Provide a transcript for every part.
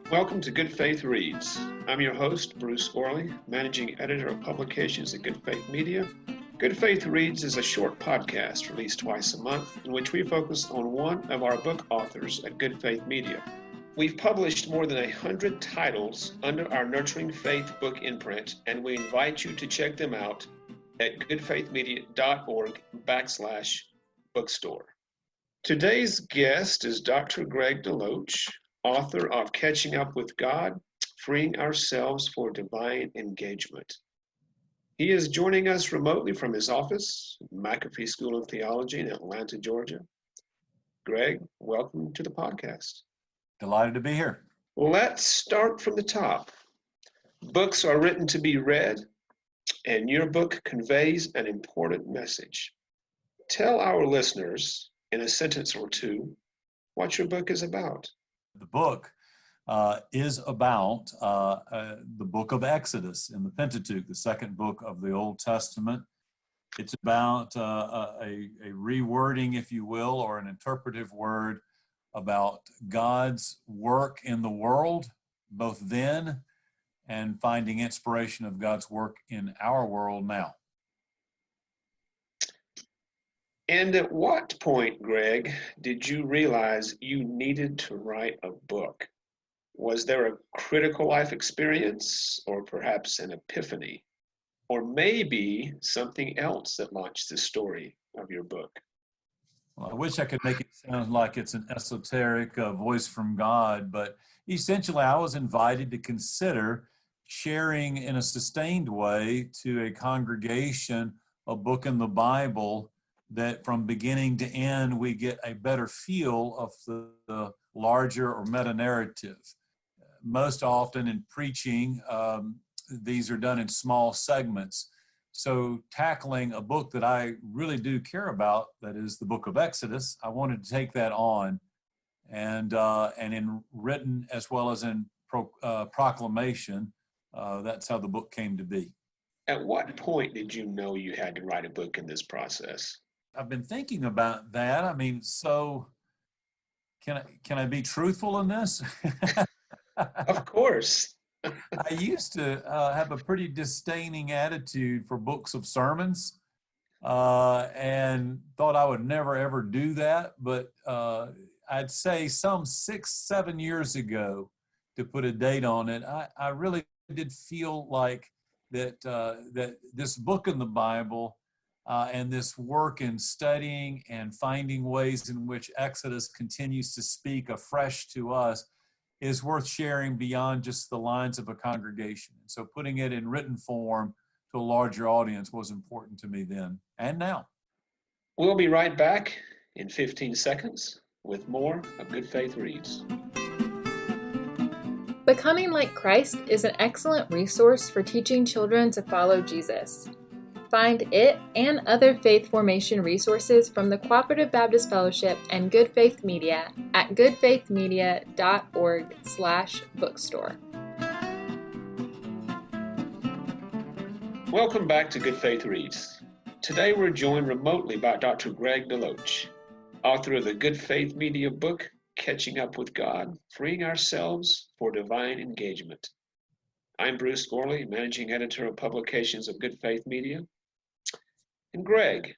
Welcome to Good Faith Reads. I'm your host, Bruce Orley, Managing Editor of Publications at Good Faith Media. Good Faith Reads is a short podcast released twice a month in which we focus on one of our book authors at Good Faith Media. We've published more than 100 titles under our Nurturing Faith book imprint, and we invite you to check them out at goodfaithmedia.org/bookstore. Today's guest is Dr. Greg DeLoach, author of Catching Up with God, Freeing Ourselves for Divine Engagement. He is joining us remotely from his office, McAfee School of Theology in Atlanta, Georgia. Greg, welcome to the podcast. Delighted to be here. Let's start from the top. Books are written to be read, and your book conveys an important message. Tell our listeners, in a sentence or two, what your book is about. The book is about the book of Exodus in the Pentateuch, the second book of the Old Testament. It's about a rewording, if you will, or an interpretive word about God's work in the world, both then and finding inspiration of God's work in our world now. And at what point, Greg, did you realize you needed to write a book? Was there a critical life experience, or perhaps an epiphany, or maybe something else that launched the story of your book? Well, I wish I could make it sound like it's an esoteric voice from God, but essentially I was invited to consider sharing in a sustained way to a congregation a book in the Bible that from beginning to end, we get a better feel of the larger or meta-narrative. Most often in preaching, these are done in small segments. So tackling a book that I really do care about, that is the book of Exodus, I wanted to take that on and in written as well as in proclamation, that's how the book came to be. At what point did you know you had to write a book in this process? I've been thinking about that. I mean, so can I be truthful in this? Of course. I used to have a pretty disdaining attitude for books of sermons and thought I would never, ever do that. But I'd say some 6-7 years ago, to put a date on it, I really did feel like that this book in the Bible and this work in studying and finding ways in which Exodus continues to speak afresh to us is worth sharing beyond just the lines of a congregation. And so putting it in written form to a larger audience was important to me then and now. We'll be right back in 15 seconds with more of Good Faith Reads. Becoming Like Christ is an excellent resource for teaching children to follow Jesus. Find it and other faith formation resources from the Cooperative Baptist Fellowship and Good Faith Media at goodfaithmedia.org/bookstore. Welcome back to Good Faith Reads. Today we're joined remotely by Dr. Greg DeLoach, author of the Good Faith Media book, Catching Up with God, Freeing Ourselves for Divine Engagement. I'm Bruce Orley, Managing Editor of Publications of Good Faith Media. And Greg,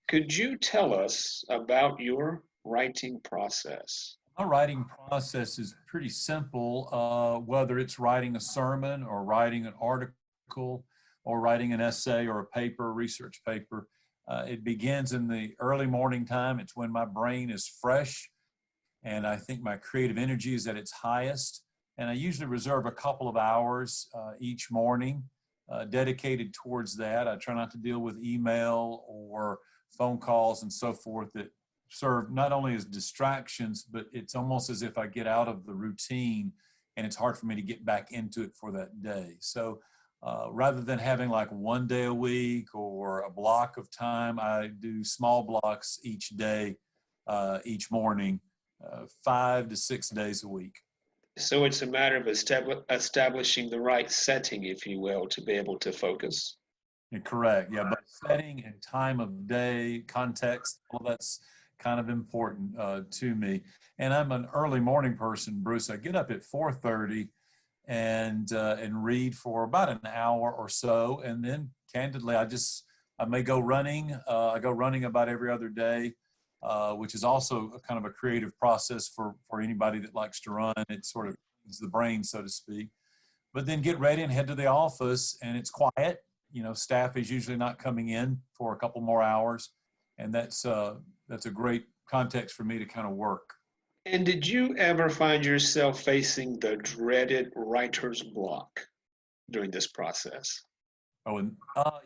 could you tell us about your writing process? My writing process is pretty simple, whether it's writing a sermon or writing an article or writing an essay or a paper, a research paper. It begins in the early morning time. It's when my brain is fresh and I think my creative energy is at its highest. And I usually reserve a couple of hours each morning dedicated towards that. I try not to deal with email or phone calls and so forth that serve not only as distractions, but it's almost as if I get out of the routine and it's hard for me to get back into it for that day. So rather than having like one day a week or a block of time, I do small blocks each day, each morning, 5 to 6 days a week. So it's a matter of establishing the right setting, if you will, to be able to focus. Correct. Yeah, but setting and time of day, context, all that's kind of important to me. And I'm an early morning person, Bruce. I get up at 4:30 and read for about an hour or so, and then candidly, I may go running. I go running about every other day, which is also a kind of a creative process for anybody that likes to run. It sort of is the brain, so to speak. But then get ready and head to the office, and it's quiet. Staff is usually not coming in for a couple more hours, and that's a great context for me to kind of work. And did you ever find yourself facing the dreaded writer's block during this process? Oh, and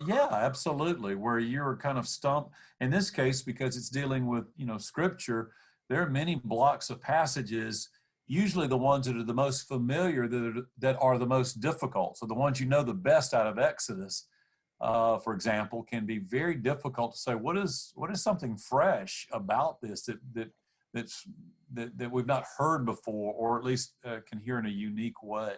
yeah, absolutely. Where you're kind of stumped. In this case, because it's dealing with, scripture, there are many blocks of passages, usually the ones that are the most familiar, that are the most difficult. So the ones you know the best out of Exodus, for example, can be very difficult to say, what is something fresh about this that we've not heard before, or at least can hear in a unique way.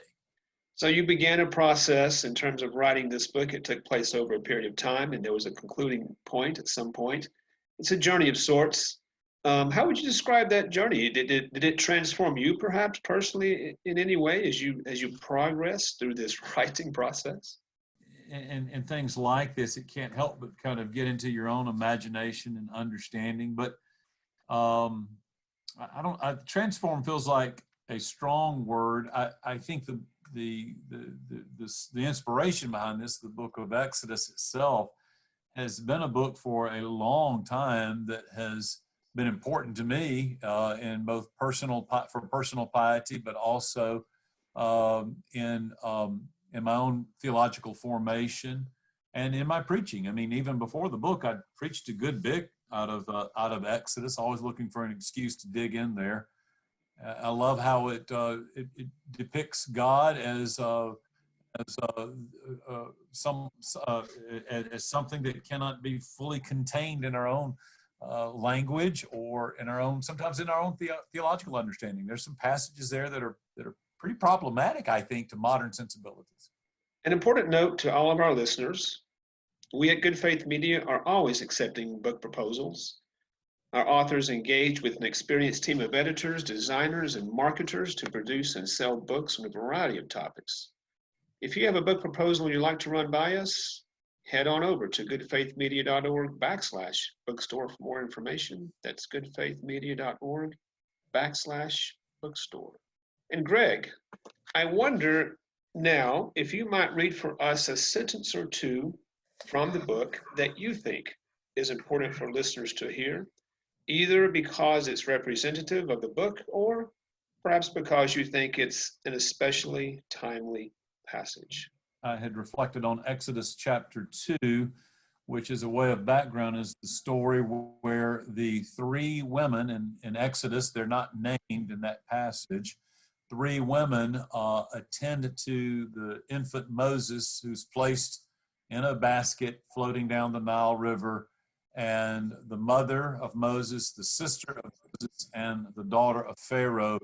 So you began a process in terms of writing this book. It took place over a period of time, and there was a concluding point at some point. It's a journey of sorts. How would you describe that journey? Did it transform you, perhaps personally, in any way as you progress through this writing process? And things like this, it can't help but kind of get into your own imagination and understanding. But transform feels like a strong word. I think the inspiration behind this, the book of Exodus itself, has been a book for a long time that has been important to me in both personal piety, but also in my own theological formation and in my preaching. I mean, even before the book, I preached a good bit out of Exodus, always looking for an excuse to dig in there. I love how it depicts God as something that cannot be fully contained in our own language or sometimes in our own theological understanding. There's some passages there that are pretty problematic, I think, to modern sensibilities. An important note to all of our listeners: we at Good Faith Media are always accepting book proposals. Our authors engage with an experienced team of editors, designers, and marketers to produce and sell books on a variety of topics. If you have a book proposal you'd like to run by us, head on over to goodfaithmedia.org/bookstore for more information. That's goodfaithmedia.org/bookstore. And Greg, I wonder now if you might read for us a sentence or two from the book that you think is important for listeners to hear, either because it's representative of the book or perhaps because you think it's an especially timely passage. I had reflected on Exodus chapter 2, which is a way of background, is the story where the three women in Exodus, they're not named in that passage, three women attend to the infant Moses, who's placed in a basket floating down the Nile River, and the mother of Moses, the sister of Moses, and the daughter of Pharaoh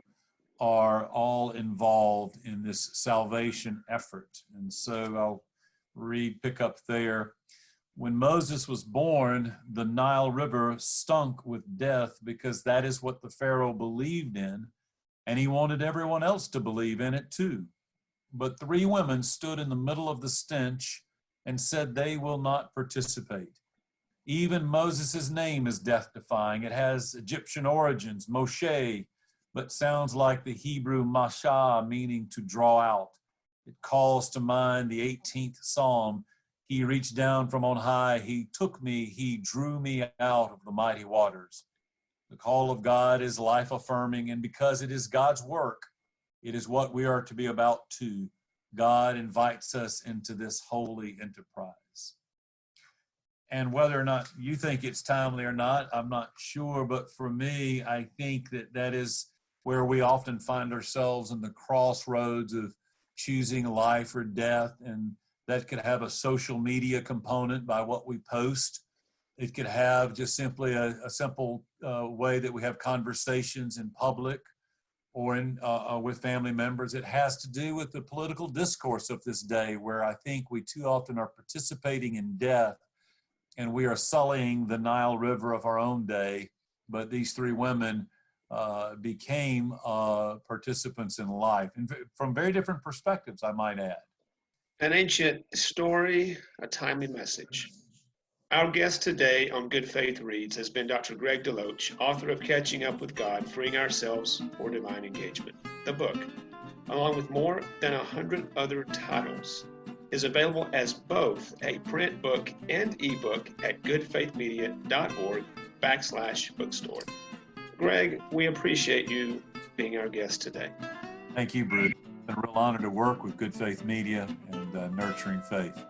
are all involved in this salvation effort. And so I'll pick up there. When Moses was born, the Nile River stunk with death because that is what the Pharaoh believed in, and he wanted everyone else to believe in it too. But three women stood in the middle of the stench and said they will not participate. Even Moses' name is death-defying. It has Egyptian origins, Moshe, but sounds like the Hebrew Masha, meaning to draw out. It calls to mind the 18th Psalm. He reached down from on high. He took me. He drew me out of the mighty waters. The call of God is life-affirming, and because it is God's work, it is what we are to be about too. God invites us into this holy enterprise. And whether or not you think it's timely or not, I'm not sure. But for me, I think that is where we often find ourselves in the crossroads of choosing life or death. And that could have a social media component by what we post. It could have just simply a simple way that we have conversations in public or with family members. It has to do with the political discourse of this day, where I think we too often are participating in death, and we are sullying the Nile River of our own day but these three women became participants in life, and from very different perspectives, I might add. An ancient story, a timely message. Our guest today on Good Faith Reads has been Dr. Greg DeLoach, author of Catching Up with God, Freeing Ourselves for Divine Engagement. The book, along with more than 100 other titles, is available as both a print book and ebook at goodfaithmedia.org/bookstore. Greg, we appreciate you being our guest today. Thank you, Bruce. It's been a real honor to work with Good Faith Media and nurturing faith.